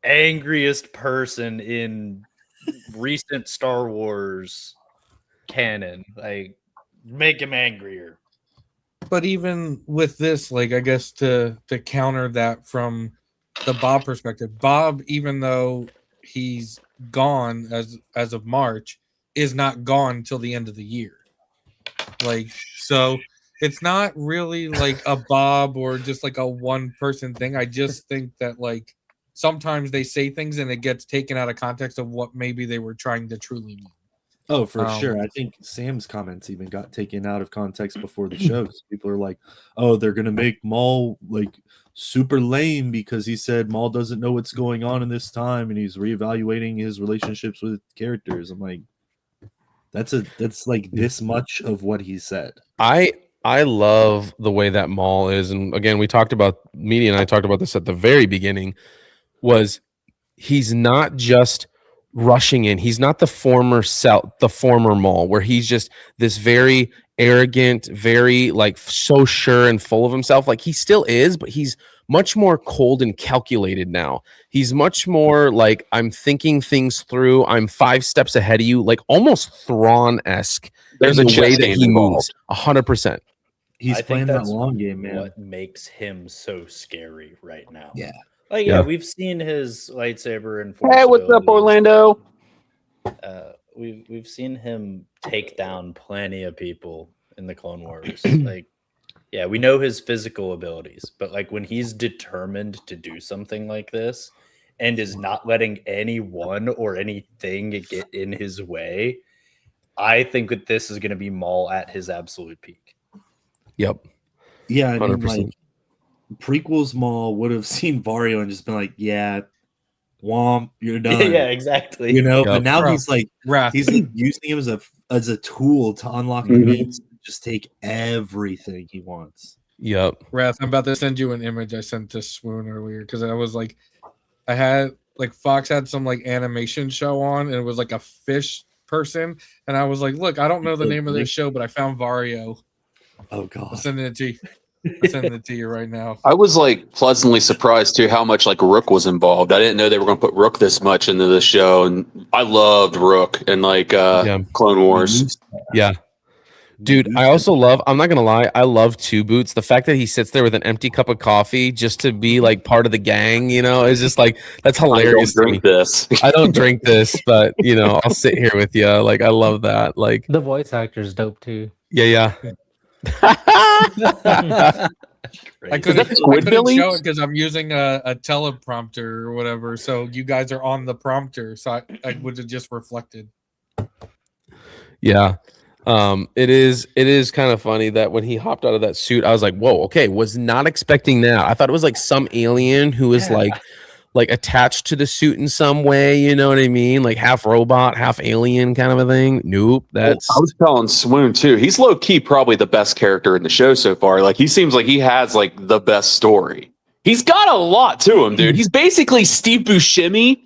angriest person in recent Star Wars canon. Like, make him angrier. But even with this, like, I guess to counter that from the Bob perspective, Bob, even though he's gone as of March, is not gone till the end of the year. Like, so it's not really like a Bob or just like a one person thing. I just think that like sometimes they say things and it gets taken out of context of what maybe they were trying to truly mean. Oh, for sure. I think Sam's comments even got taken out of context before the show. People are like, "Oh, they're gonna make Maul like super lame because he said Maul doesn't know what's going on in this time and he's reevaluating his relationships with characters." I'm like, that's like this much of what he said. I love the way that Maul is, and again, we talked about Media and I talked about this at the very beginning. Was he's not just rushing in. He's not the former Maul, where he's just this very arrogant, very like so sure and full of himself. Like he still is, but he's much more cold and calculated now. He's much more like, I'm thinking things through. I'm 5 steps ahead of you, like almost Thrawn-esque. There's in a the way chess that game he involved. moves. 100%. He's I playing think that that's long game, man. What makes him so scary right now? Yeah. Like, Yeah. we've seen his lightsaber and Hey, what's up, abilities. Orlando? We've seen him take down plenty of people in the Clone Wars. Like, yeah, we know his physical abilities, but like when he's determined to do something like this and is not letting anyone or anything get in his way, I think that this is going to be Maul at his absolute peak. Yep. Yeah, I mean, 100%. like prequels Maul would have seen Vario and just been like, "Yeah, womp, you're done." Yeah, exactly. You know, Yep. but now Bro, he's like Wrath. he's like using him as a tool to unlock Mhm. events, just take everything he wants. Yep. Wrath, I'm about to send you an image I sent to Swoon earlier because I was like, I had like Fox had some like animation show on and it was like a fish person, and I was like, look, I don't know the name of this show, but I found Vario. Oh I'm god. sending it to you. I'm sending it to you right now. I was like pleasantly surprised too how much like Rook was involved. I didn't know they were going to put Rook this much into the show, and I loved Rook and like Clone Wars. Yeah. Dude, I also love, I'm not going to lie, I love Two Boots. The fact that he sits there with an empty cup of coffee just to be like part of the gang, you know, is just like, that's I don't hilarious to me. drink this. I don't drink this, but, you know, I'll sit here with you. Like, I love that. Like, The voice actor's dope too. yeah. I couldn't Squidbillies? show it because I'm using a teleprompter or whatever. So you guys are on the prompter, so I would have just reflected. Yeah. It is kind of funny that when he hopped out of that suit, I was like, whoa, okay, was not expecting that. I thought it was like some alien who was like attached to the suit in some way, you know what I mean? Like half robot, half alien kind of a thing. Nope, that's I was telling Swoon too. He's low key probably the best character in the show so far. Like he seems like he has like the best story. He's got a lot to him, dude. He's basically Steve Buscemi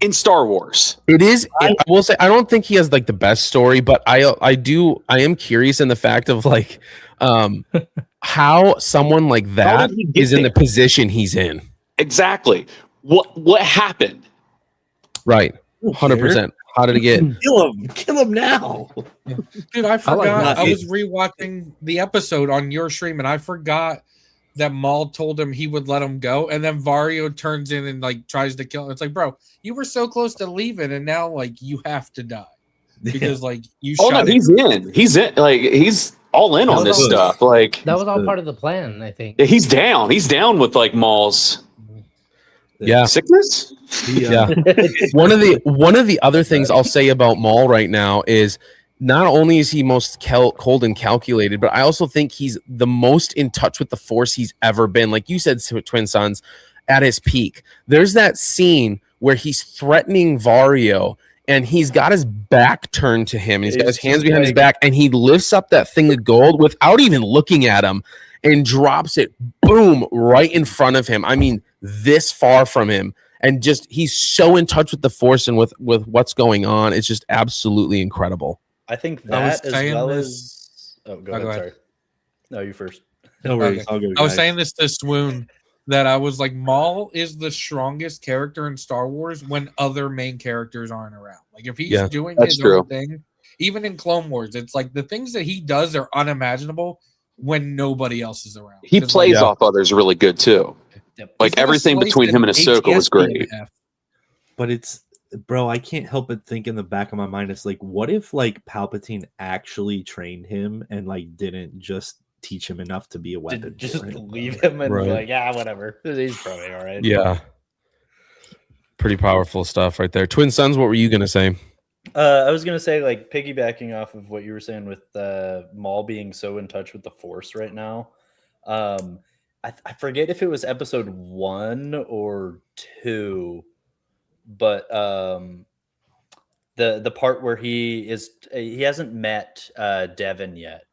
in Star Wars. it is. I will say I don't think he has like the best story, but I am curious in the fact of like how someone like How that did he get is in the there? position he's in. Exactly. What happened? Right. 100%. How did it get? Kill him now. Dude, I forgot. that. I was rewatching the episode on your stream, and I forgot that Maul told him he would let him go, and then Vario turns in and like tries to kill him. It's like, bro, you were so close to leaving, and now like you have to die because like you. Oh no, shot it. he's in. He's in. Like he's all in on this was- stuff. Like That was all part of the plan, I think. he's down. He's down with like Maul's Yeah. sickness. Yeah. One of the other things I'll say about Maul right now is not only is he most cold and calculated, but I also think he's the most in touch with the Force he's ever been. Like you said, Twin Sons, at his peak. There's that scene where he's threatening Vario and he's got his back turned to him. And he's got his hands behind his back and he lifts up that thing of gold without even looking at him and drops it, boom, right in front of him. I mean, this far from him. And just he's so in touch with the Force and with what's going on. It's just absolutely incredible. I think I was that as saying well this- as. Oh, go Oh, ahead. go ahead. Sorry. No, you first. No worries. Okay. I'll go. I was guys. saying this to Swoon that I was like, Maul is the strongest character in Star Wars when other main characters aren't around. Like if he's Yeah, doing that's his true. own thing, even in Clone Wars, it's like the things that he does are unimaginable when nobody else is around. He 'Cause, plays like, off others really good too. Yep. Like he's gonna everything slice between him an and Ahsoka was great. ATST. But it's, bro, I can't help but think in the back of my mind, it's like, what if like Palpatine actually trained him and like didn't just teach him enough to be a weapon? Did just for him? leave him and Right. like, yeah, whatever. He's probably all right. Yeah. Pretty powerful stuff right there. Twin Sons, what were you gonna say? I was gonna say, like, piggybacking off of what you were saying with Maul being so in touch with the Force right now. I forget if it was episode 1 or 2, but the part where he hasn't met Devin yet,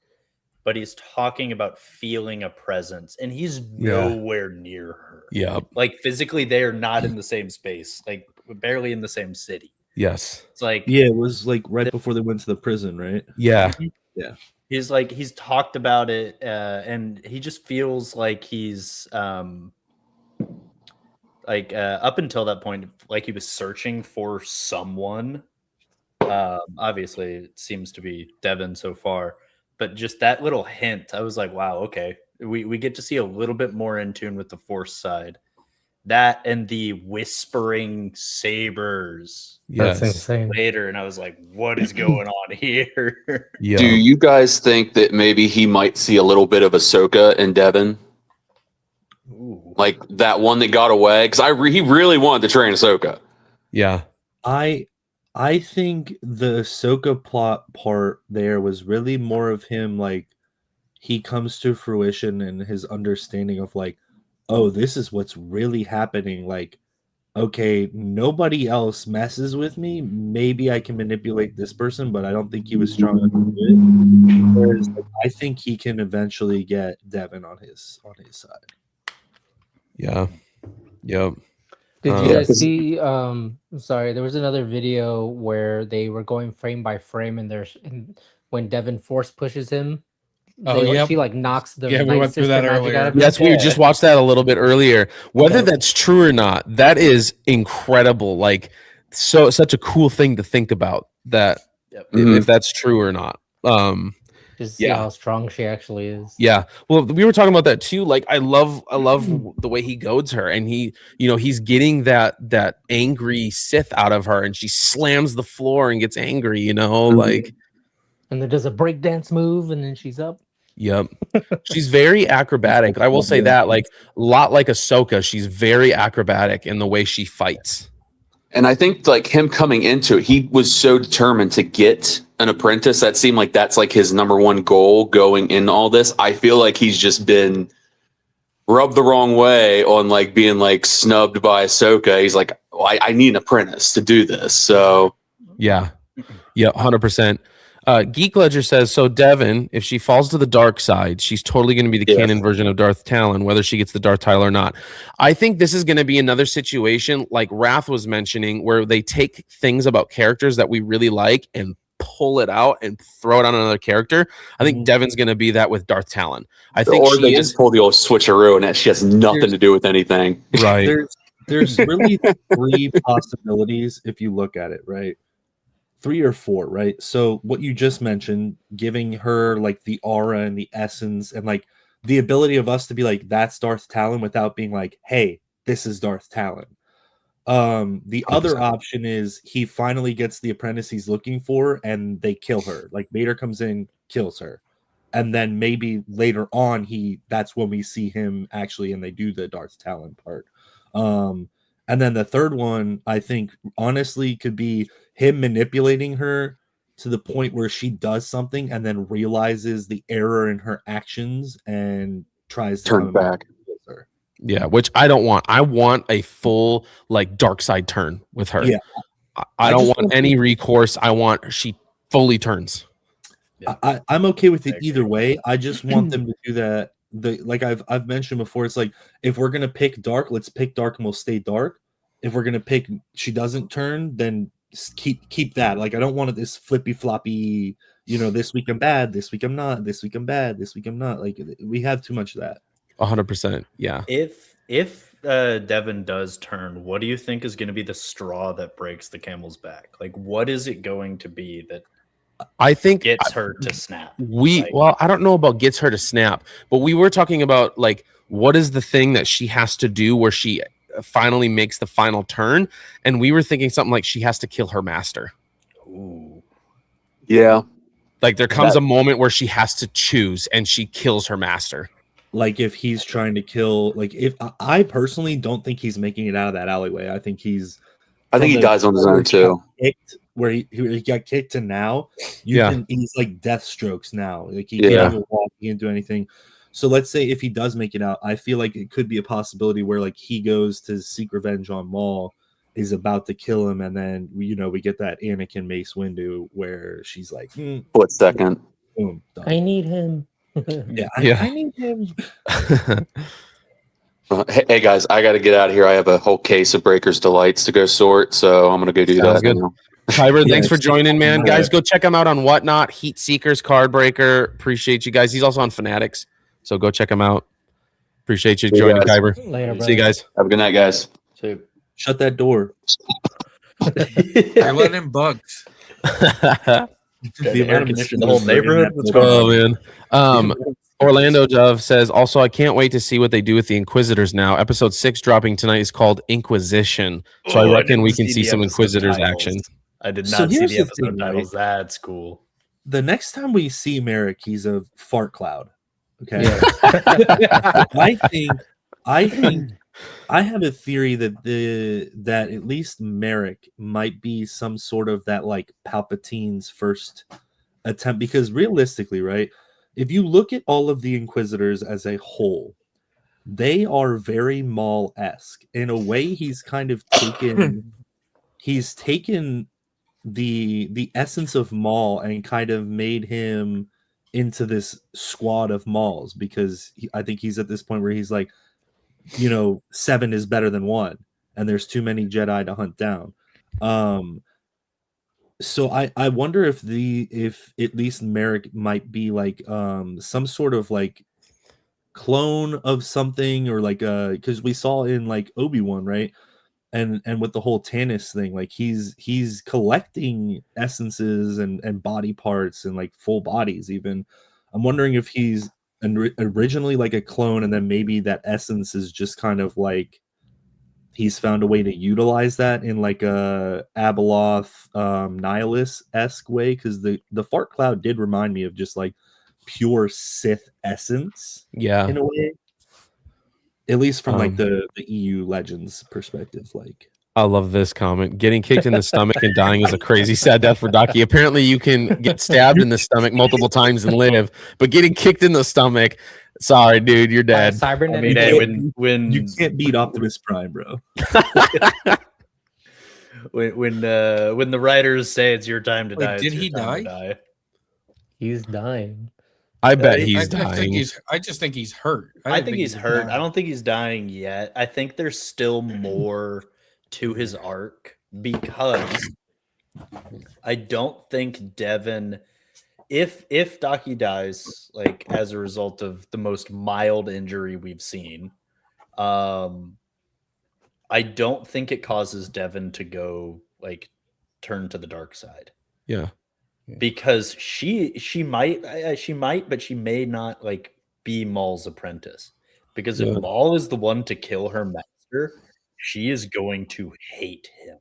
but he's talking about feeling a presence, and he's Yeah. nowhere near her. Yeah. Like physically, they are not in the same space, like barely in the same city. Yes. It's like Yeah, it was like right before they went to the prison, right? Yeah. he's talked about it, and he just feels like he's up until that point, like he was searching for someone. Obviously, it seems to be Devin so far, but just that little hint, I was like, wow, okay, we get to see a little bit more in tune with the Force side. That and the whispering sabers That's Yes. insane. later, and I was like, what is going on here? Yeah. Do you guys think that maybe he might see a little bit of Ahsoka in Devin? Ooh. Like that one that got away? Because he really wanted to train Ahsoka. Yeah. I think the Ahsoka plot part there was really more of him, like he comes to fruition and his understanding of like, oh, this is what's really happening. Like, okay, nobody else messes with me. Maybe I can manipulate this person, but I don't think he was strong enough to do it. Whereas like, I think he can eventually get Devin on his side. Yeah. Yep. Did Uh, you Yeah, guys 'cause- see? Sorry, there was another video where they were going frame by frame, and when Devin force pushes him, Oh, yep. she like knocks the Yeah, we Night went through Sister that magic earlier. out of him. Yes, we just watched that a little bit earlier. Whether Yeah. that's true or not, that is incredible. Like, such a cool thing to think about. That Yep. if that's true or not. Just see Yeah. how strong she actually is. Yeah. Well, we were talking about that too. Like, I love the way he goads her, and he's getting that angry Sith out of her, and she slams the floor and gets angry. Like, And then does a breakdance move, and then she's up. yep. She's very acrobatic. I will say that, like, a lot like Ahsoka, she's very acrobatic in the way she fights. And I think like him coming into it, he was so determined to get an apprentice. That seemed like that's like his number one goal going in all this. I feel like he's just been rubbed the wrong way on like being like snubbed by Ahsoka. He's like, oh, I need an apprentice to do this. So Yeah. Yeah, 100%. Geek Ledger says, so Devin, if she falls to the dark side, she's totally going to be the Yeah. canon version of Darth Talon, whether she gets the Darth title or not. I think this is going to be another situation like Wrath was mentioning, where they take things about characters that we really like and pull it out and throw it on another character. I think Devin's going to be that with Darth Talon. I think or they she just is pull the old switcheroo and that she has nothing to do with anything. right. There's really 3 possibilities if you look at it, right? 3 or 4, right? So what you just mentioned, giving her like the aura and the essence and like the ability of us to be like, that's Darth Talon without being like, hey, this is Darth Talon. The other 100%. option is he finally gets the apprentice he's looking for and they kill her. Like Vader comes in, kills her. And then maybe later on that's when we see him actually and they do the Darth Talon part. And then the third one, I think, honestly, could be him manipulating her to the point where she does something and then realizes the error in her actions and tries to Turn come back. with her. Yeah, which I don't want. I want a full like dark side turn with her. Yeah. I I don't just want want- any recourse. I want she fully turns. I'm okay with I it agree. either way. I just want them to do that. Like I've mentioned before, it's like if we're gonna pick dark, let's pick dark and we'll stay dark. If we're gonna pick she doesn't turn, then keep that. Like I don't want this flippy floppy. This week I'm bad, this week I'm not, this week I'm bad, this week I'm not. Like we have too much of that. 100%. Yeah. If if Devin does turn, what do you think is going to be the straw that breaks the camel's back? Like, what is it going to be that I think gets her to snap? well, I don't know about gets her to snap, but we were talking about like what is the thing that she has to do where she finally makes the final turn, and we were thinking something like she has to kill her master. Ooh. Yeah. Like there comes a moment where she has to choose, and she kills her master. Like if he's trying to kill, like if I personally don't think he's making it out of that alleyway. I think he dies on his own too. Where he got kicked to now, he's like death strokes now. Like he can't even walk, he can't do anything. So let's say if he does make it out, I feel like it could be a possibility where like he goes to seek revenge on Maul, is about to kill him, and then we get that Anakin Mace Windu where she's like, Split second. boom, done. I need him. I need him. Hey guys, I got to get out of here. I have a whole case of Breaker's Delights to go sort, so I'm gonna go do Sounds that. good. Kyber, thanks for Yes. joining, man. Guys, go check him out on Whatnot, Heat Seekers, Card Breaker. Appreciate you guys. He's also on Fanatics, so go check him out. Appreciate you See you joining, guys. Kyber. Later, See you guys. Have a good night, guys. So, Shut that door. They're letting in bugs. the air conditioning the whole neighborhood. What's going Oh on? man. Orlando Dove says, also, I can't wait to see what they do with the Inquisitors now. Episode 6 dropping tonight is called Inquisition. So I reckon we can see some Inquisitors action. I did So not see here's the the episode thing, titles. That's cool. The next time we see Merrick, he's a fart cloud. Okay. Yeah. I think I have a theory that at least Merrick might be some sort of that like Palpatine's first attempt, because realistically, right, if you look at all of the Inquisitors as a whole, they are very Maul-esque. In a way, he's kind of taken the essence of Maul and kind of made him into this squad of Mauls, because I think he's at this point where he's like, 7 is better than 1, and there's too many Jedi to hunt down. So I wonder if at least Merrick might be like some sort of like clone of something, or like because we saw in like Obi-Wan, right? And with the whole Tanis thing, like he's collecting essences and body parts and like full bodies even. I'm wondering if he's originally like a clone, and then maybe that essence is just kind of like he's found a way to utilize that in like a Abeloth Nihilus-esque way, because the fart cloud did remind me of just like pure Sith essence Yeah. in a way, at least from like Um, the EU Legends perspective. Like, I love this comment. Getting kicked in the stomach and dying is a crazy sad death for Ducky. Apparently, you can get stabbed in the stomach multiple times and live, but getting kicked in the stomach, sorry, dude, you're dead. Cybernetic. Hey, you when you can't beat Optimus Prime, bro. when the writers say it's your time to Wait, die, it's did your he time to die? He's dying. I bet I he's I dying. just think he's hurt. I don't think he's hurt. I dying. don't think he's dying yet. I think there's still more to his arc, because I don't think Devin, if Daki dies like as a result of the most mild injury we've seen, I don't think it causes Devin to go like turn to the dark side, Yeah. because she might, but she may not like be Maul's apprentice, because if Yeah. Maul is the one to kill her master, she is going to hate him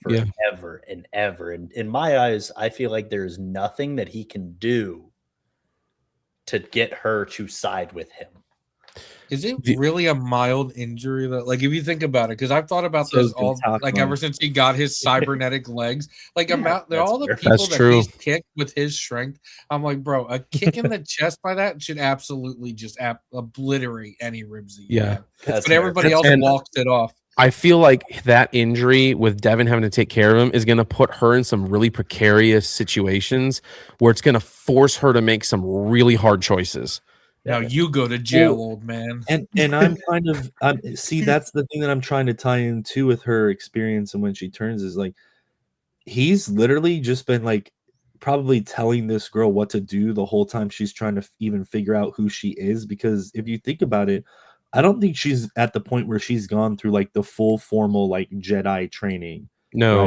Yeah. forever and ever. And in my eyes, I feel like there's nothing that he can do to get her to side with him. Is it The- really a mild injury that, like, if you think about it, because I've thought about So this it's been all, talked like, about. ever since he got his cybernetic legs, like, that's all the fair. people That's that true. he's kicked with his strength. I'm like, bro, a kick in the chest by that should absolutely just obliterate any ribs that you Yeah. have. That's But fair. everybody else And- walks it off. I feel like that injury with Devin having to take care of him is going to put her in some really precarious situations where it's going to force her to make some really hard choices. Now you go to jail, old man. And I'm kind of see, that's the thing that I'm trying to tie in too with her experience, and when she turns is like he's literally just been like probably telling this girl what to do the whole time she's trying to even figure out who she is, because if you think about it, I don't think she's at the point where she's gone through like the full formal like Jedi training. No.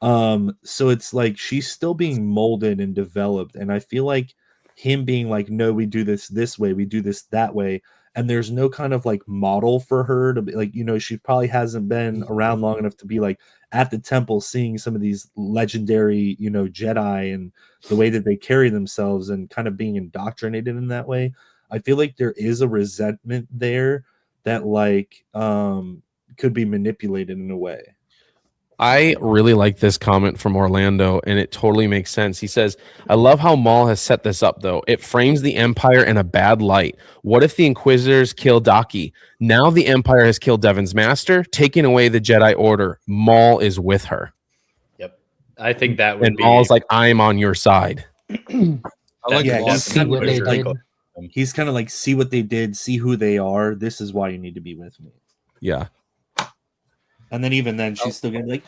Right. So it's like she's still being molded and developed, and I feel like him being like, no, we do this way, we do this that way, and there's no kind of like model for her to be like, she probably hasn't been around long enough to be like at the temple seeing some of these legendary, Jedi and the way that they carry themselves and kind of being indoctrinated in that way. I feel like there is a resentment there that like could be manipulated in a way. I really like this comment from Orlando, and it totally makes sense. He says, I love how Maul has set this up, though. It frames the Empire in a bad light. What if the Inquisitors kill Daki? Now the Empire has killed Devon's master, taking away the Jedi Order. Maul is with her. Yep. I think that would And be Maul's like, I'm on your side. I like Yeah, Lawson. See what they Like, did. He's kind of like, see what they did, see who they are. This is why you need to be with me. Yeah. And then even then, she's still gonna be like,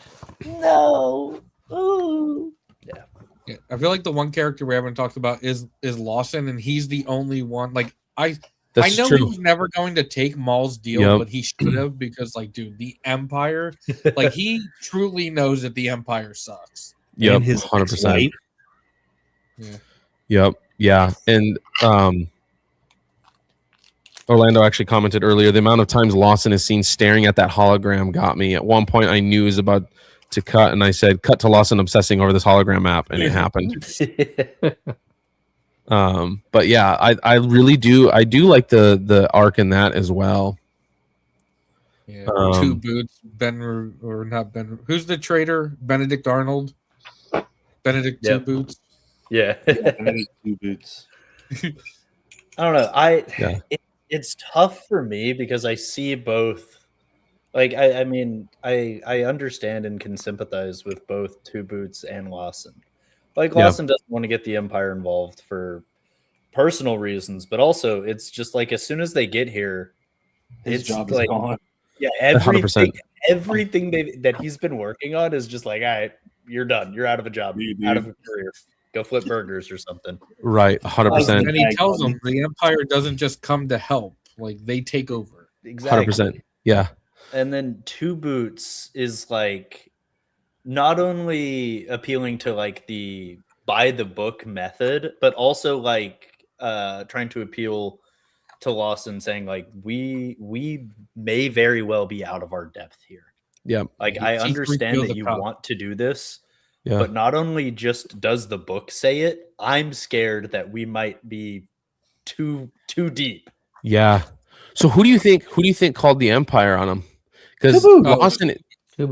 no. Ooh. Yeah, I feel like the one character we haven't talked about is Lawson, and he's the only one. Like I That's know he true. was never going to take Maul's deal, Yep. but he should have because, like, dude, the Empire, like, he truly knows that the Empire sucks. Yep. And his 100%. ex-wife. Yeah. Yep. Yeah. And Orlando actually commented earlier, the amount of times Lawson is seen staring at that hologram got me. At one point I knew it was about to cut, and I said, cut to Lawson obsessing over this hologram app, and it happened. But yeah, I really do. I do like the arc in that as well. Yeah. Um, Two Boots, or not Ben. Who's the traitor? Benedict Arnold. Benedict Two Yep. Boots. Yeah. Two boots. I don't know. Yeah. It's tough for me because I see both. Like I mean, I understand and can sympathize with both Two Boots and Lawson. Like Yeah. Lawson doesn't want to get the Empire involved for personal reasons, but also it's just like as soon as they get here, His it's job like is gone. yeah, 100%. everything that he's been working on is just like, all right, you're done. You're out of a job, out of a career. Go flip burgers or something. Right. 100%. And he tells them the Empire doesn't just come to help; like they take over. Exactly. 100%. Yeah. And then Two Boots is like not only appealing to like the by the book method, but also like trying to appeal to Lawson, saying like we may very well be out of our depth here. Yeah. Like He- I he understand feels that the you problem. want to do this, Yeah. but not only just does the book say it, I'm scared that we might be too deep. Yeah. So who do you think called the Empire on him? Because Taboo. Lawson,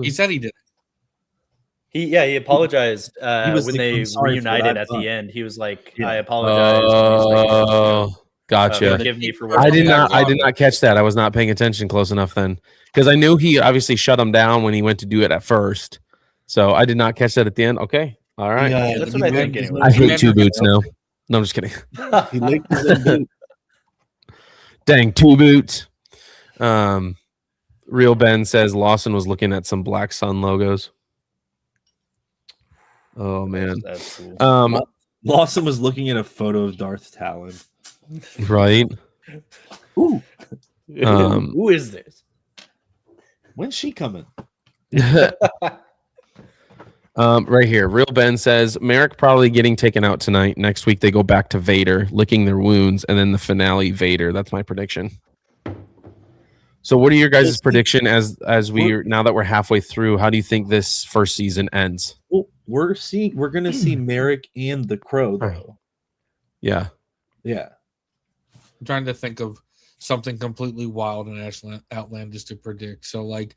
He said he did. He apologized was when like, they "I'm sorry for reunited that, at but-" the end. He was like, Yeah. "I apologize." And he's like, gotcha. Forgive me for what I did not- not catch that. I was not paying attention close enough then, because I knew he obviously shut him down when he went to do it at first. So I did not catch that at the end. Okay, all right. Yeah, That's he what I licked think his anyway. I little hate Two boot. Boots now. No, I'm just kidding. He licked his little boot. Dang, Two Boots. Real Ben says Lawson was looking at some Black Sun logos. Oh man. That's cool. Lawson was looking at a photo of Darth Talon. Right. Ooh, Who is this? when's she coming? Right here. Real Ben says Merrick probably getting taken out tonight. Next week they go back to Vader, licking their wounds, and then the finale Vader. That's my prediction. So what are your guys' prediction as we now that we're halfway through? How do you think this first season ends? Well, we're gonna see Merrick and the Crow though. Yeah. Yeah. I'm trying to think of something completely wild and outlandish to predict. So, like,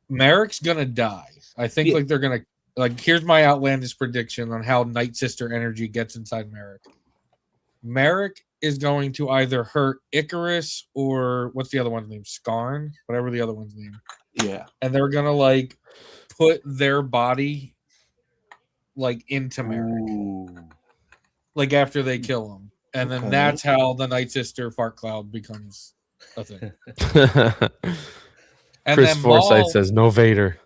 Merrick's gonna die. I think Yeah. like they're gonna like. Here's my outlandish prediction on how Night Sister energy gets inside Merrick. Merrick is going to either hurt Icarus or what's the other one's name? Skarn, whatever the other one's name. Yeah. And they're gonna like put their body like into Merrick, Ooh. like after they kill him, and then Okay. that's how the Night Sister fart cloud becomes a thing. And Chris then Forsyth Maul, says no Vader.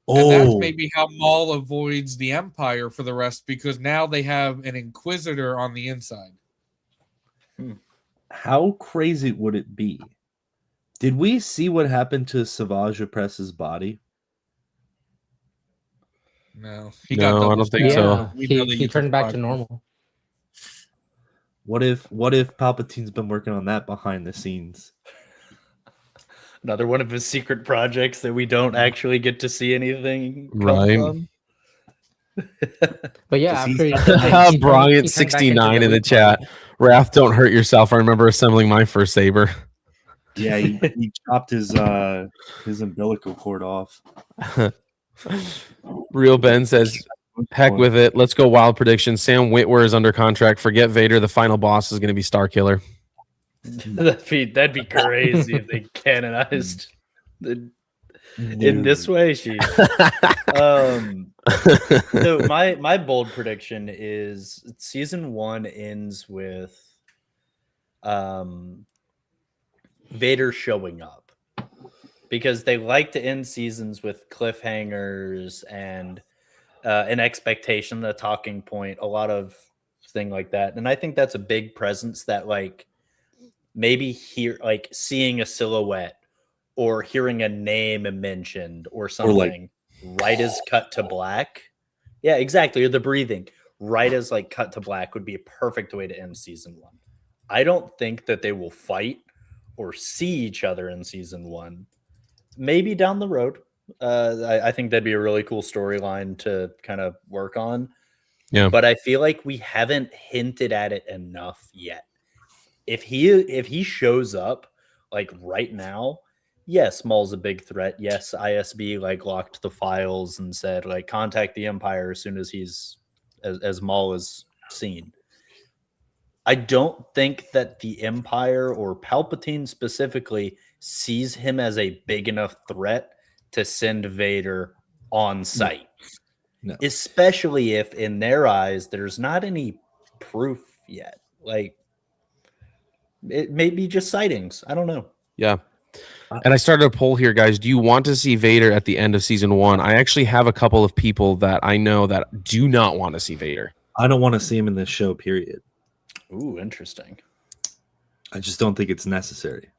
and that's Oh, maybe how Maul avoids the Empire for the rest because now they have an Inquisitor on the inside. how crazy would it be? Did we see what happened to Savage Opress's body? No, No, double I don't think stabbed. so. Yeah, We know that he you turned back to can- normal. What if Palpatine's been working on that behind the scenes? Another one of his secret projects that we don't actually get to see anything come Right. from. But yeah, Does after he- he turned back into Bryant69 in the Elite chat. Party. Wrath, don't hurt yourself. I remember assembling my first saber. Yeah, he chopped his umbilical cord off. Real Ben says, heck with it. Let's go wild prediction. Sam Witwer is under contract. Forget Vader. The final boss is going to be Star Killer. That'd be crazy if they canonized in this way. So my bold prediction is season 1 ends with Vader showing up, because they like to end seasons with cliffhangers and an expectation, a talking point, a lot of thing like that. And I think that's a big presence that, like, maybe like seeing a silhouette or hearing a name mentioned or something, right as cut to black. Yeah, exactly. Or the breathing right as like cut to black would be a perfect way to end season 1. I don't think that they will fight or see each other in season 1. Maybe down the road. I think that'd be a really cool storyline to kind of work on. Yeah. But I feel like we haven't hinted at it enough yet. If he shows up like right now, yes, Maul's a big threat. Yes, ISB like locked the files and said like contact the Empire as soon as he's as Maul is seen. I don't think that the Empire or Palpatine specifically sees him as a big enough threat to send Vader on site. No. Especially if in their eyes there's not any proof yet. Like, it may be just sightings. I don't know. Yeah. And I started a poll here, guys. Do you want to see Vader at the end of season 1? I actually have a couple of people that I know that do not want to see Vader. I don't want to see him in this show, period. Ooh, interesting. I just don't think it's necessary.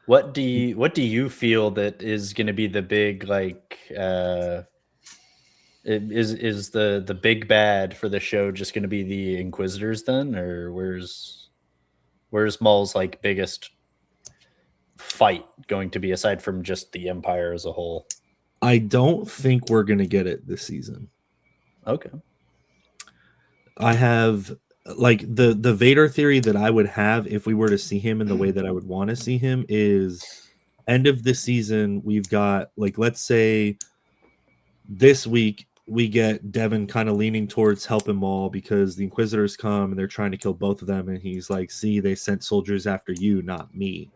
What do you feel that is going to be the big like is the big bad for the show just going to be the Inquisitors then, or where's Maul's like biggest fight going to be aside from just the Empire as a whole? I don't think we're going to get it this season. Okay. I have like the Vader theory that I would have if we were to see him in the way that I would want to see him is end of this season. We've got like, let's say this week we get Devin kind of leaning towards helping Maul because the Inquisitors come and they're trying to kill both of them. And he's like, see, they sent soldiers after you, not me.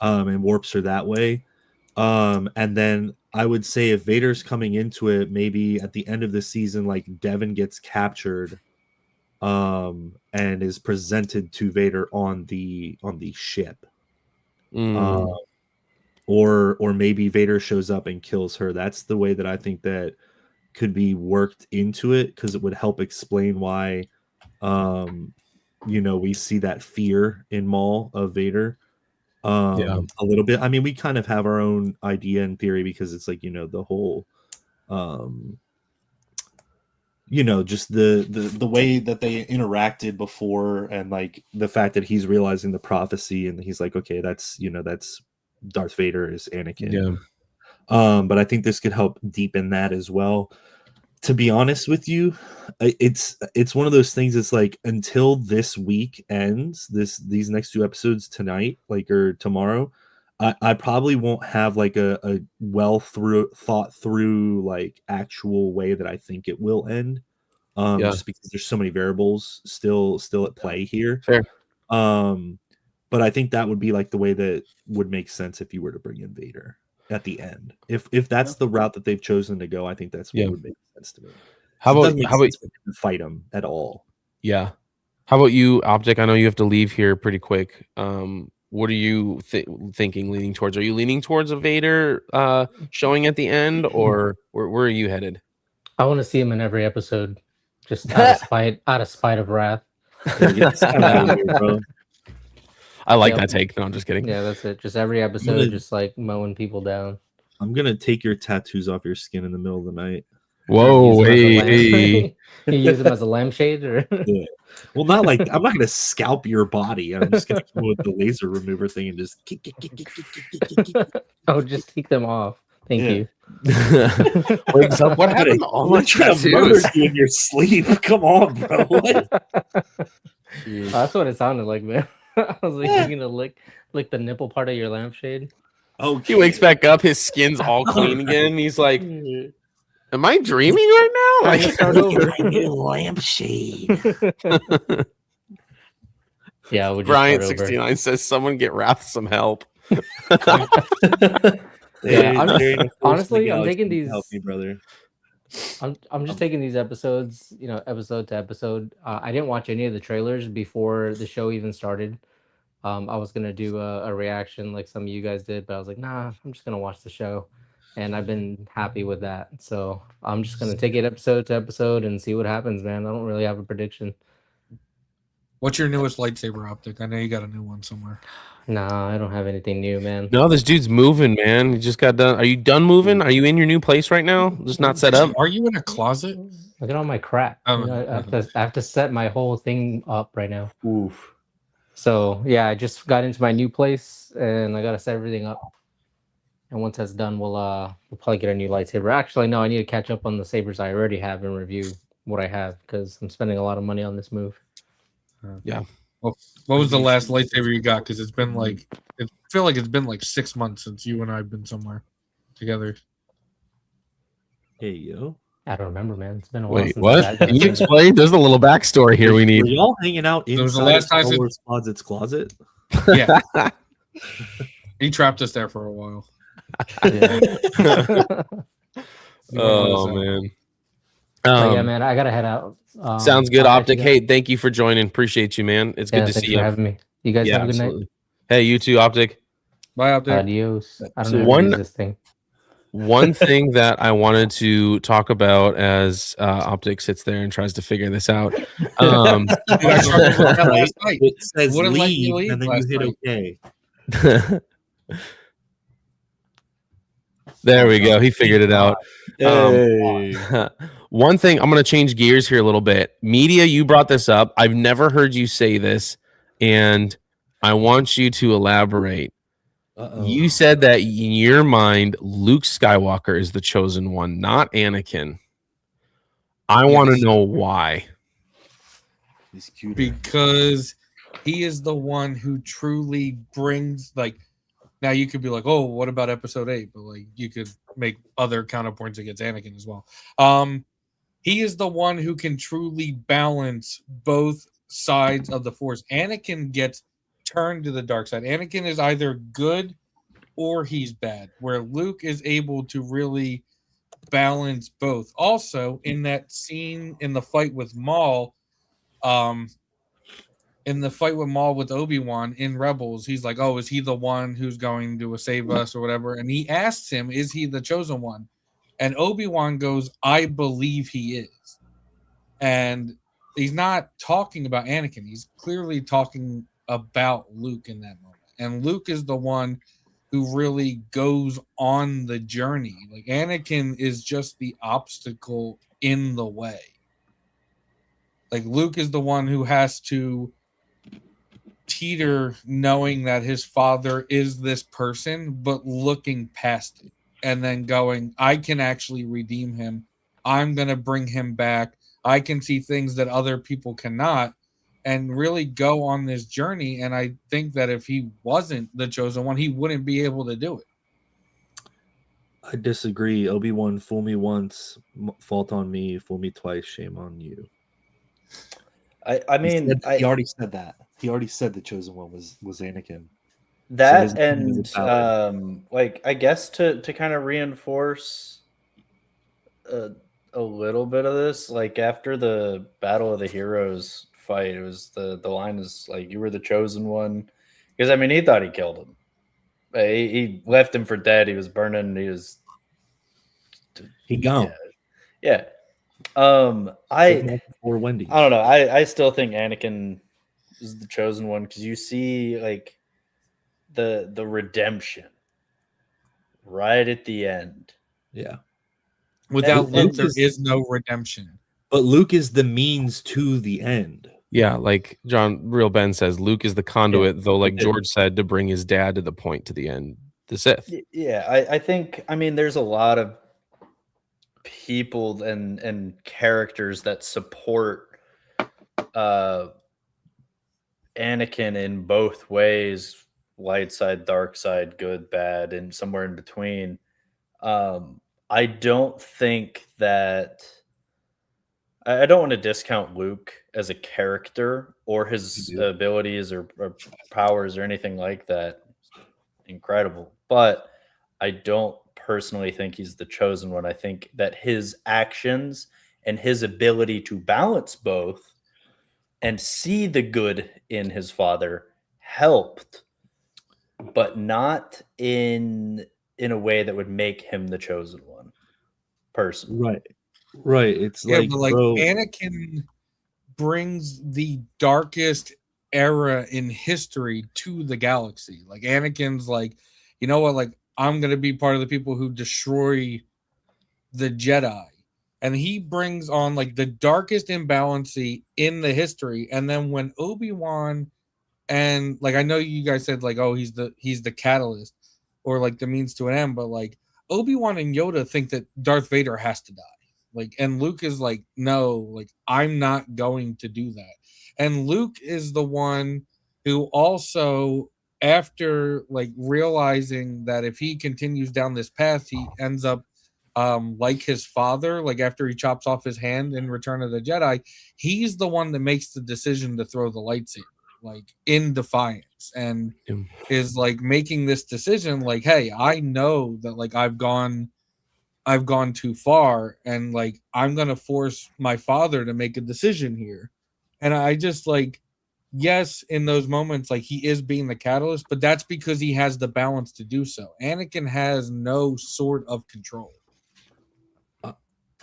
And warps her that way. And then I would say if Vader's coming into it, maybe at the end of the season, like Devin gets captured and is presented to Vader on the ship. Or maybe Vader shows up and kills her. That's the way that I think that could be worked into it, because it would help explain why we see that fear in Maul of Vader. A little bit. I mean, we kind of have our own idea and theory because it's like, the whole just the way that they interacted before, and like the fact that he's realizing the prophecy and he's like, okay, that's Darth Vader is Anakin. Yeah. But I think this could help deepen that as well. To be honest with you, it's one of those things. It's like until this week ends, these next 2 episodes tonight, or tomorrow, I probably won't have like a thought through like actual way that I think it will end. Just because there's so many variables still at play here. Fair. But I think that would be like the way that would make sense if you were to bring in Vader at the end. If that's the route that they've chosen to go, I think that's what would make sense to me. How about fight them at all? Yeah. How about you, Optic? I know you have to leave here pretty quick. What are you thinking, leaning towards? Are you leaning towards a Vader showing at the end, or where are you headed? I want to see him in every episode, just out of spite of Wrath. I like Yep. that take. No, I'm just kidding. Yeah, that's it. Just every episode, gonna- just like mowing people down. I'm gonna take your tattoos off your skin in the middle of the night. Whoa, Use them as a hey, lamp- hey. You use them as a lampshade, or Yeah. Well, not like I'm not gonna scalp your body. I'm just gonna go with the laser remover thing and just oh, just take them off. Thank Yeah. you. Wait, so what happened to all my I'm trying to murder tattoos? you in your sleep. Come on, bro. What? That's what it sounded like, man. I was like, you're gonna lick the nipple part of your lampshade. Okay. He wakes back up, his skin's all clean again. He's like, "Am I dreaming right now?" Time to Like, start over. lampshade. Yeah, we'll just Bryant start over. 69 says, "Someone get Wrath some help." Yeah, I'm There ain't a force in the honestly, I'm galaxy taking that can these- Help me, brother. I'm just taking these episodes, episode to episode. I didn't watch any of the trailers before the show even started. I was gonna do a reaction like some of you guys did, but I was like, nah, I'm just gonna watch the show, and I've been happy with that. So I'm just gonna take it episode to episode and see what happens, man. I don't really have a prediction. What's your newest lightsaber optic? I know you got a new one somewhere. Nah, I don't have anything new, man. No, this dude's moving, man. He just got done. Are you done moving? Are you in your new place right now? Just not set up? Are you in a closet? Look at all my crap. Oh, I have to set my whole thing up right now. Oof. So yeah, I just got into my new place and I gotta set everything up. And once that's done, we'll probably get a new lightsaber. Actually, no, I need to catch up on the sabers I already have and review what I have because I'm spending a lot of money on this move. What was the last lightsaber you got? Because it's been like, I feel like it's been like 6 months since you and I have been somewhere together. Hey yo. I don't remember, man. It's been a while. Wait, since what? that Can you happened. explain? There's a little backstory here we Were need. y'all hanging out There was the inside last of time Star since- Wars Closet's closet? Yeah, he trapped us there for a while. Yeah. Oh, man. But yeah, man, I gotta head out. Sounds good, I'll catch Optic. you Hey, thank you for joining. Appreciate you, man. It's guys. good to Thanks see for you. having me. You guys Yeah, have a good absolutely. Hey, you too, Optic. Bye out there. night. Adios. I don't So know one- how to use this thing. One thing that I wanted to talk about as Optic sits there and tries to figure this out. I struggled with that last night. It says Wouldn't let me leave, leave and then you last hit night. okay. There we go. He figured it out. Hey. One thing, I'm going to change gears here a little bit. Media, you brought this up. I've never heard you say this, and I want you to elaborate. Uh-oh. You said that in your mind, Luke Skywalker is the chosen one, not Anakin. I want to Yes. know why. He's cute. Because he is the one who truly brings, like, now you could be like, oh, what about episode 8? But like you could make other counterpoints against Anakin as well. He is the one who can truly balance both sides of the force. Anakin gets turned to the dark side. Anakin is either good or he's bad, where Luke is able to really balance both. Also, in that scene in the fight with Maul, with Obi-Wan in Rebels, he's like, oh, is he the one who's going to save us or whatever? And he asks him, is he the chosen one? And Obi-Wan goes, I believe he is. And he's not talking about Anakin. He's clearly talking about Luke in that moment. And Luke is the one who really goes on the journey. Like Anakin is just the obstacle in the way. Like Luke is the one who has to teeter knowing that his father is this person, but looking past it and then going, I can actually redeem him. I'm going to bring him back. I can see things that other people cannot, and really go on this journey. And I think that if he wasn't the chosen one, he wouldn't be able to do it. I disagree. Obi-Wan, fool me once, fault on me. Fool me twice, shame on you. I mean, he already said that. He already said the chosen one was Anakin. that his opinion and is valid. like I guess to kind of reinforce a little bit of this, like after the Battle of the Heroes fight, it was the line is like, you were the chosen one, because I mean he thought he killed him. He left him for dead. He was burning. He was He gone. yeah. Or Wendy. I don't know. I still think Anakin is the chosen one because you see like the redemption right at the end. Yeah. Without And- Luke, and there just- is no redemption. But Luke is the means to the end. Yeah, like Real Ben says, Luke is the conduit, though, like Yeah. George said, to bring his dad to the point to the end, the Sith. Yeah, I think I mean there's a lot of people and characters that support Anakin in both ways, light side, dark side, good, bad, and somewhere in between. I don't think that I don't want to discount Luke as a character or his You do. abilities or powers or anything like that. Incredible. But I don't personally think he's the chosen one. I think that his actions and his ability to balance both and see the good in his father helped, but not in a way that would make him the chosen one. Personally. Right. It's Yeah, like, but like bro, Anakin brings the darkest era in history to the galaxy. Like Anakin's like, you know what? Like I'm gonna be part of the people who destroy the Jedi, and he brings on like the darkest imbalance in the history. And then when Obi-Wan and like I know you guys said like, oh, he's the catalyst or like the means to an end, but like Obi-Wan and Yoda think that Darth Vader has to die. Like, and Luke is like, no, like I'm not going to do that. And Luke is the one who also, after like realizing that if he continues down this path, he ends up like his father, like after he chops off his hand in Return of the Jedi, he's the one that makes the decision to throw the lightsaber, like in defiance, and Yeah. is like making this decision, like, hey, I know that like I've gone too far, and like I'm gonna force my father to make a decision here. And I just like, yes, in those moments, like he is being the catalyst, but that's because he has the balance to do so. Anakin has no sort of control.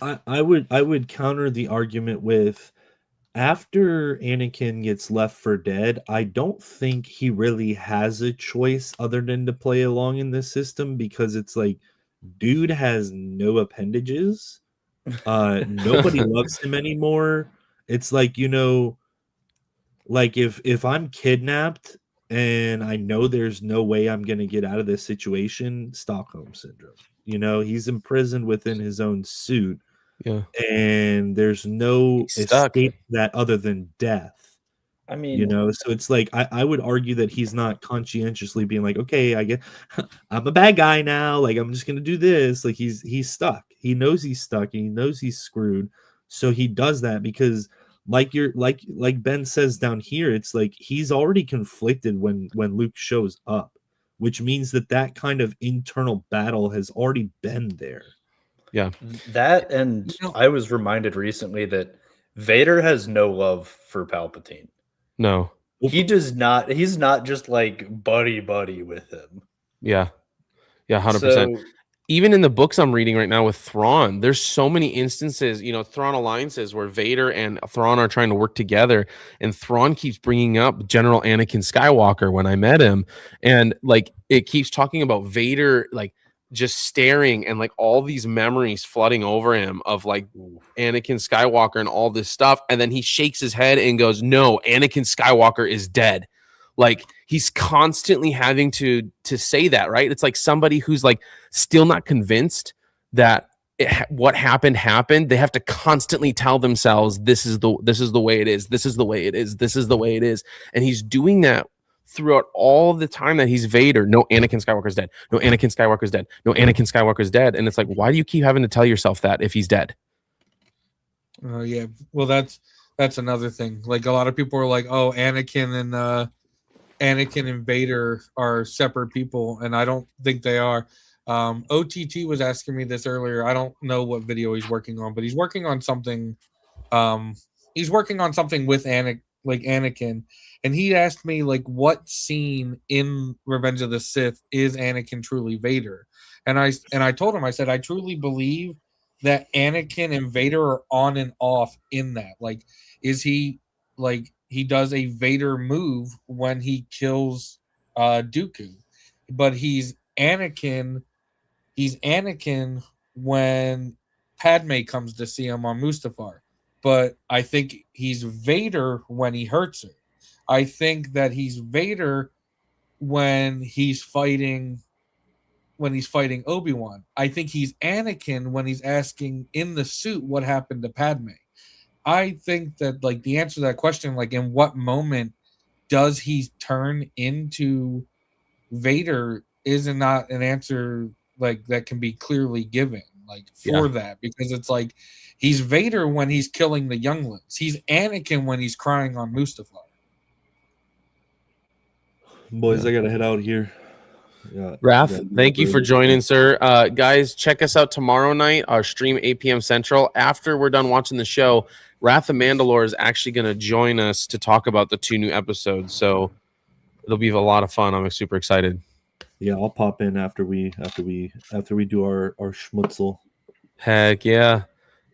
I would counter the argument with, after Anakin gets left for dead, I don't think he really has a choice other than to play along in this system, because it's like, dude has no appendages. Nobody loves him anymore. It's like, like if I'm kidnapped and I know there's no way I'm gonna get out of this situation, Stockholm syndrome. He's imprisoned within his own suit, Yeah. and there's no He's stuck. escape to that other than death. I mean, So it's like I would argue that he's not conscientiously being like, okay, I get I'm a bad guy now, like I'm just gonna do this. Like he's stuck. He knows he's stuck and he knows he's screwed. So he does that because like Ben says down here, it's like he's already conflicted when Luke shows up, which means that kind of internal battle has already been there. that, and You know- I was reminded recently that Vader has no love for Palpatine. No. He does not. He's not just like buddy with him. Yeah. Yeah, 100%. So, Even in the books I'm reading right now with Thrawn, there's so many instances, Thrawn alliances where Vader and Thrawn are trying to work together, and Thrawn keeps bringing up General Anakin Skywalker when I met him, and like it keeps talking about Vader like just staring and like all these memories flooding over him of like Anakin Skywalker and all this stuff, and then he shakes his head and goes, "No, Anakin Skywalker is dead." Like he's constantly having to say that, right? It's like somebody who's like still not convinced that what happened. They have to constantly tell themselves, this is the way it is. This is the way it is. This is the way it is. And he's doing that throughout all the time that he's Vader. No, Anakin Skywalker's dead. No, Anakin Skywalker's dead. No, Anakin Skywalker's dead. And it's like, why do you keep having to tell yourself that if he's dead? Yeah, well, that's another thing. Like a lot of people are like, oh, Anakin and Vader are separate people, and I don't think they are. OTT was asking me this earlier. I don't know what video he's working on, but he's working on something. He's working on something with Anakin, and he asked me like, what scene in Revenge of the Sith is Anakin truly Vader? And I told him, I said, I truly believe that Anakin and Vader are on and off in that. Like, is he like he does a Vader move when he kills Dooku, but he's Anakin. He's Anakin when Padme comes to see him on Mustafar, but I think he's Vader when he hurts her. I think that he's Vader when he's fighting Obi-Wan. I think he's Anakin when he's asking in the suit what happened to Padme. I think that like the answer to that question, like in what moment does he turn into Vader, is not an answer like that can be clearly given like for that, because it's like he's Vader when he's killing the younglings. He's Anakin when he's crying on Mustafar. Boys, I gotta head out here. Yeah, Raph, thank you for joining, sir. Guys, check us out tomorrow night, our stream 8 p.m. Central. After we're done watching the show, Wrath of Mandalore is actually going to join us to talk about the 2 new episodes. So it'll be a lot of fun. I'm super excited. Yeah, I'll pop in after we do our schmutzel. Heck yeah.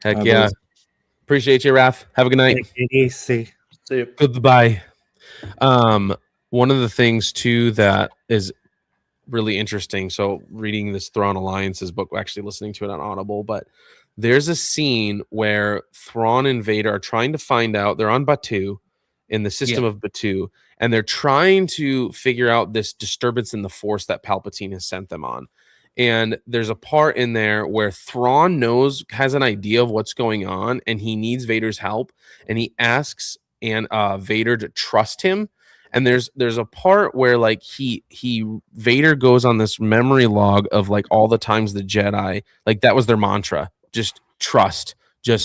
Heck All right, yeah. boys. Appreciate you, Raph. Have a good night. See. See you. Goodbye. One of the things too that is really interesting. So reading this Thrawn Alliance's book, actually listening to it on Audible, but there's a scene where Thrawn and Vader are trying to find out. They're on Batuu, in the system of Batuu, and they're trying to figure out this disturbance in the Force that Palpatine has sent them on. And there's a part in there where Thrawn has an idea of what's going on, and he needs Vader's help, and he asks Vader to trust him. And there's a part where like Vader goes on this memory log of like all the times the Jedi, like that was their mantra, just trust in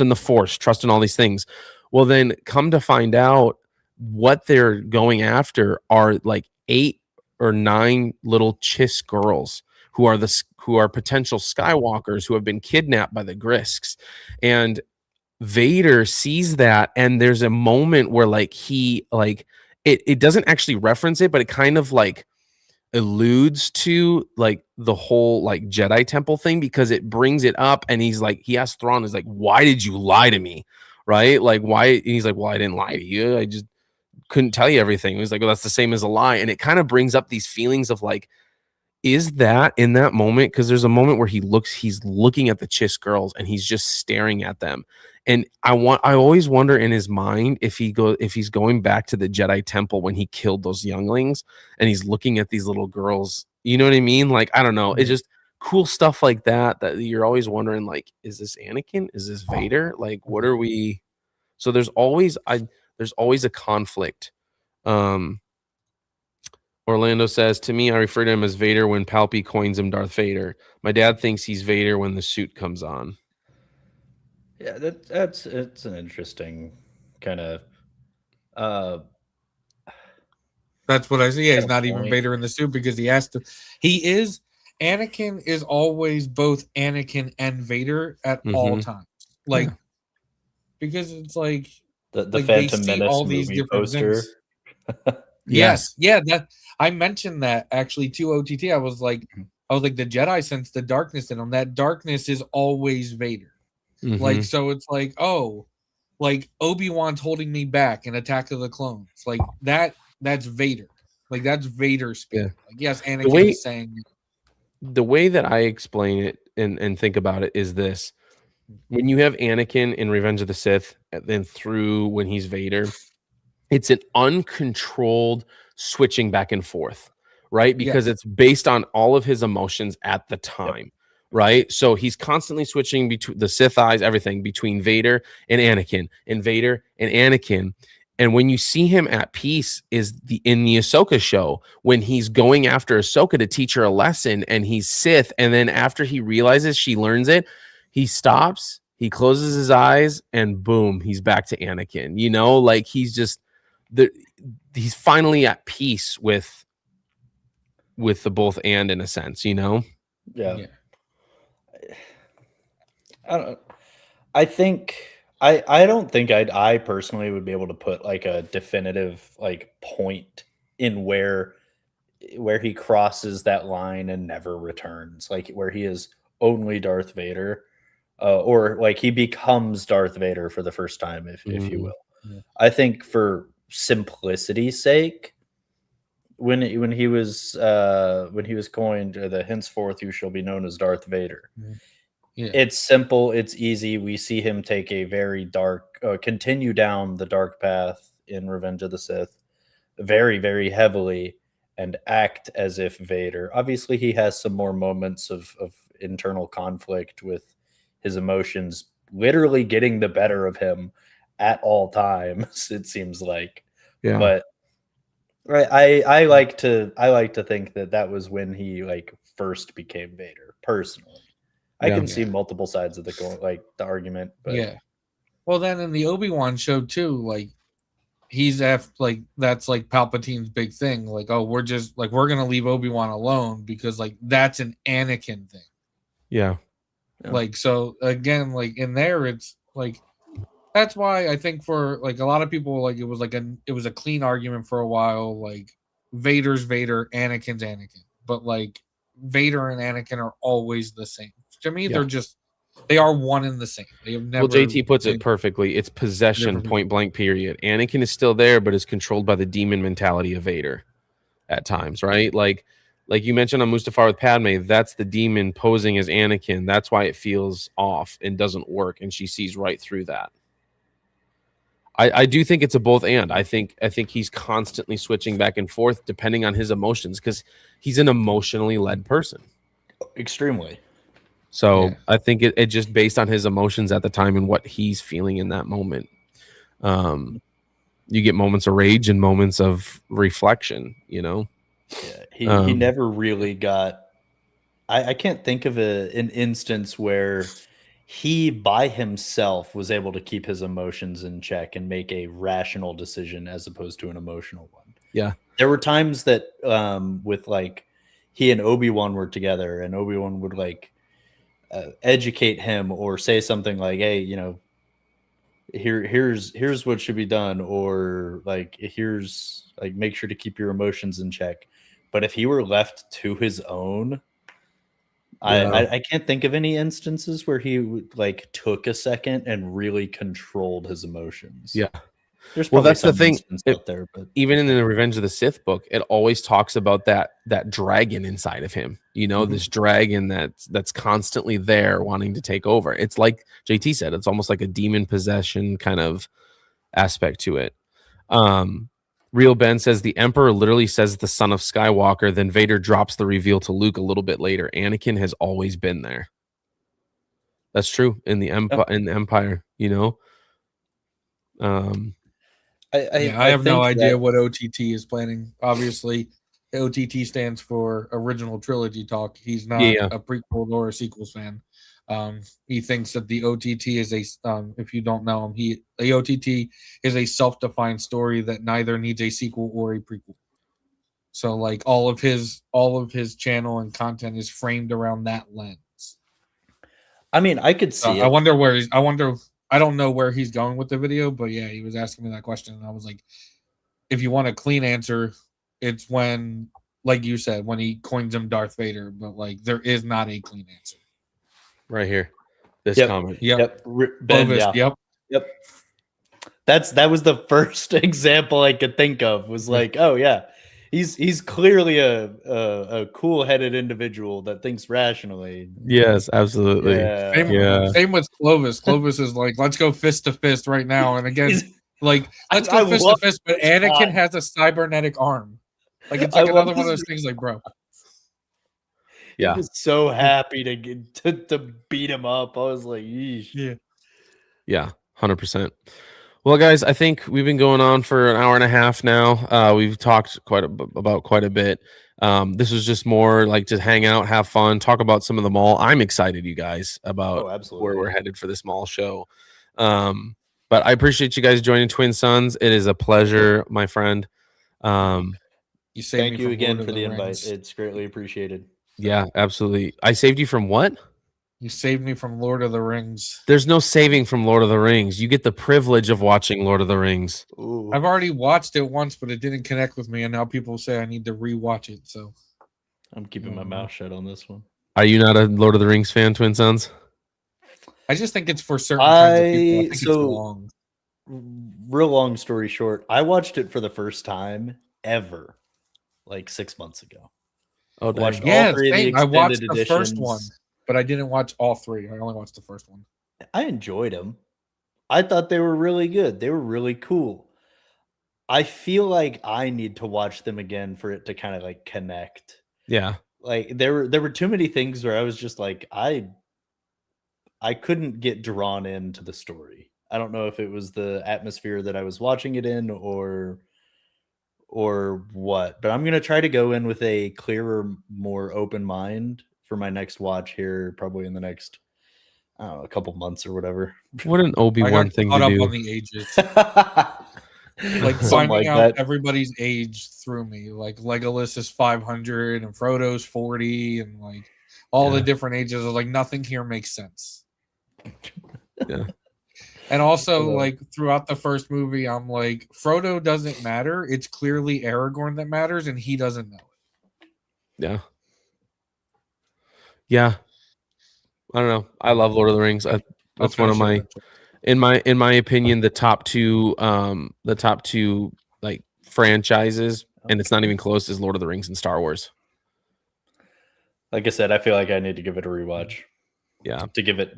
the Force, trust in all these things. Well, then come to find out, what they're going after are like 8 or 9 little Chiss girls who are potential Skywalkers who have been kidnapped by the Grisks. And Vader sees that, and there's a moment where like it doesn't actually reference it, but it kind of like alludes to like the whole like Jedi Temple thing, because it brings it up, and he asks Thrawn, is like, why did you lie to me? Right? Like, why? And he's like, well, I didn't lie to you. I just couldn't tell you everything. He's like, well, that's the same as a lie. And it kind of brings up these feelings of like, is that in that moment? Because there's a moment where he's looking at the Chiss girls and he's just staring at them. And I always wonder in his mind if he's going back to the Jedi Temple when he killed those younglings and he's looking at these little girls. You know what I mean? Like, I don't know. It's just cool stuff like that you're always wondering, like, is this Anakin? Is this Vader? Like, what are we? So there's always a conflict. Orlando says, to me, I refer to him as Vader when Palpy coins him Darth Vader. My dad thinks he's Vader when the suit comes on. Yeah, it's an interesting kind of That's what I see. Yeah, he's Got a not even point. Vader in the suit, because he has to. Anakin is always both Anakin and Vader at all times. Like, because it's like the like, Phantom they see Menace all these movie different poster. things. Yes. Yeah, that I mentioned that actually to OTT. I was like, the Jedi sense the darkness in them. That darkness is always Vader. Like, so it's like, oh, like Obi-Wan's holding me back in Attack of the Clones. Like that's Vader. Like, that's Vader speaking. Like, yes, Anakin is saying. The way that I explain it and think about it is this: when you have Anakin in Revenge of the Sith, and then through when he's Vader, it's an uncontrolled switching back and forth, right? Because it's based on all of his emotions at the time, right? So he's constantly switching between the Sith eyes, everything between Vader and Anakin, and Vader and Anakin. And when you see him at peace is in the Ahsoka show, when he's going after Ahsoka to teach her a lesson, and he's Sith, and then after he realizes she learns it, he stops, he closes his eyes, and boom, he's back to Anakin. You know, like he's he's finally at peace with the both and, in a sense, you know? Yeah. I don't. I think I don't think I personally would be able to put like a definitive like point in where he crosses that line and never returns, like where he is only Darth Vader, or like he becomes Darth Vader for the first time, if you will. Yeah. I think for simplicity's sake, when he was coined the henceforth you shall be known as Darth Vader. Yeah. It's simple, it's easy. We see him take a very dark, continue down the dark path in Revenge of the Sith very, very heavily and act as if Vader. Obviously, he has some more moments of internal conflict with his emotions literally getting the better of him at all times, it seems like. Yeah. But I like to think that was when he like first became Vader personally. I Yeah. can see multiple sides of the argument, but Yeah. Well, then in the Obi-Wan show too, like he's like that's like Palpatine's big thing. Like, oh, we're gonna leave Obi-Wan alone because like that's an Anakin thing. Yeah. Yeah. Like, so again, like in there, it's like that's why I think for like a lot of people, like it was a clean argument for a while. Like Vader's Vader, Anakin's Anakin, but like Vader and Anakin are always the same. To me, Yeah. they are one and the same. They have never. Well, JT puts it perfectly. It's possession, Never- point blank, period. Anakin is still there, but is controlled by the demon mentality of Vader at times, right? Like you mentioned on Mustafar with Padme, that's the demon posing as Anakin. That's why it feels off and doesn't work, and she sees right through that. I do think it's a both and. I think he's constantly switching back and forth depending on his emotions because he's an emotionally led person. extremely. So Yeah. I think it just based on his emotions at the time and what he's feeling in that moment. You get moments of rage and moments of reflection, you know? Yeah, he never really got. I can't think of an instance where he by himself was able to keep his emotions in check and make a rational decision as opposed to an emotional one. Yeah. There were times that with like he and Obi-Wan were together and Obi-Wan would like educate him or say something like, hey, you know, here's what should be done, or like here's like make sure to keep your emotions in check. But if he were left to his own, I can't think of any instances where he like took a second and really controlled his emotions. Yeah. There's Well, probably that's the some thing. instance out there, but Even in the Revenge of the Sith book, it always talks about that dragon inside of him. You know, this dragon that's constantly there wanting to take over. It's like JT said, it's almost like a demon possession kind of aspect to it. Real Ben says the Emperor literally says the son of Skywalker, then Vader drops the reveal to Luke a little bit later. Anakin has always been there. That's true in the Empire, you know. I have no think idea that- what OTT is planning. Obviously, OTT stands for Original Trilogy Talk. He's not Yeah. a prequel or a sequels fan. He thinks that the OTT is if you don't know him, the OTT is a self-defined story that neither needs a sequel or a prequel. So like all of his channel and content is framed around that lens. I mean, I could see I it. wonder where I don't know where he's going with the video, but yeah, he was asking me that question, and I was like, if you want a clean answer, it's when, like you said, when he coins him Darth Vader, but like there is not a clean answer. Right here. This Yep. comment. Yep. Ben, Clovis, yeah. Yep. That was the first example I could think of. Was like, oh yeah, he's clearly a cool-headed individual that thinks rationally. Yes, absolutely. Yeah. Same with Clovis. Clovis is like, let's go fist to fist right now. And again, He's- like, let's I go fist to love fist, but this Anakin guy. has a cybernetic arm. Like it's I like love another one of this those things. Like, bro, Yeah. I was so happy to get to beat him up. I was like, yeesh. Yeah, 100%. Well, guys, I think we've been going on for an hour and a half now. We've talked about quite a bit. This was just more like to hang out, have fun, talk about some of the mall. I'm excited, you guys, about Oh, absolutely. where we're headed for this mall show. But I appreciate you guys joining Twin Sons. It is a pleasure, my friend. you saved Thank me you from again Lord of for the invite. Rings. It's greatly appreciated. Yeah, absolutely. I saved you from what? You saved me from Lord of the Rings. There's no saving from Lord of the Rings. You get the privilege of watching Lord of the Rings. Ooh. I've already watched it once, but it didn't connect with me, and now people say I need to rewatch it. So I'm keeping my mouth shut on this one. Are you not a Lord of the Rings fan, Twin Sons? I just think it's for certain kinds of people. I think so- it's long. real long story short, I watched it for the first time ever like 6 months ago. Oh, Watched dang. Yeah, all three of the same. I watched extended the first one, editions. but I didn't watch all three. I only watched the first one. I enjoyed them. I thought they were really good. They were really cool. I feel like I need to watch them again for it to kind of like connect. Yeah. Like there were too many things where I was just like I couldn't get drawn into the story. I don't know if it was the atmosphere that I was watching it in or what, but I'm gonna try to go in with a clearer, more open mind for my next watch here, probably in the next I don't know, a couple months or whatever. What an I Obi-Wan got thing caught to up do. on the ages. Like Something finding like out that. everybody's age threw me. Like Legolas is 500 and Frodo's 40, and like all the Yeah. different ages. Like nothing here makes sense. Yeah. And also, Yeah. like throughout the first movie, I'm like, Frodo doesn't matter. It's clearly Aragorn that matters, and he doesn't know it. Yeah. Yeah. I don't know. I love Lord of the Rings. I'll That's one of finish it my eventually. in my opinion, the top two like franchises, and it's not even close, is Lord of the Rings and Star Wars. Like I said, I feel like I need to give it a rewatch. Yeah. To give it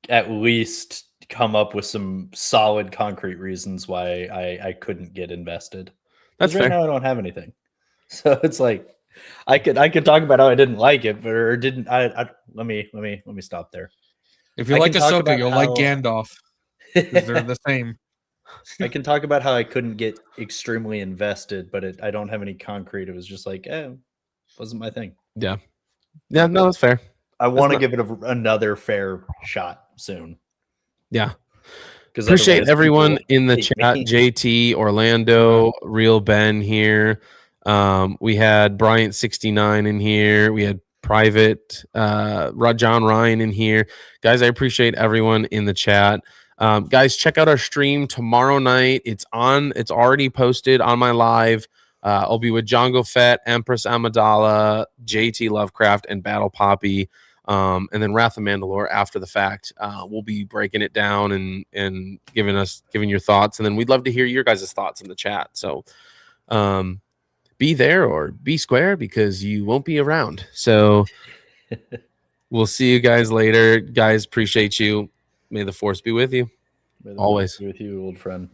at least come up with some solid concrete reasons why I couldn't get invested. 'Cause That's right fair. now I don't have anything. So it's like I could talk about how I didn't like it, but or didn't I let me stop there. If you I like can talk Ahsoka, about you'll like how- Gandalf because they're the same. I can talk about how I couldn't get extremely invested, but I don't have any concrete. It was just like, wasn't my thing. Yeah. Yeah, no, that's fair. I want to not- give it another fair shot soon. Yeah. Because Appreciate everyone in the hate chat. me. JT, Orlando, Real Ben here. We had Bryant69 in here. We had Private, John Ryan in here. Guys, I appreciate everyone in the chat. Guys, check out our stream tomorrow night. It's already posted on my live. I'll be with Django Fett, Empress Amidala, JT Lovecraft, and Battle Poppy. And then Wrath of Mandalore after the fact. We'll be breaking it down and giving your thoughts. And then we'd love to hear your guys' thoughts in the chat. So be there or be square because you won't be around. So we'll see you guys later. Guys, appreciate you. May the force be with you. May the Always. force be with you, old friend.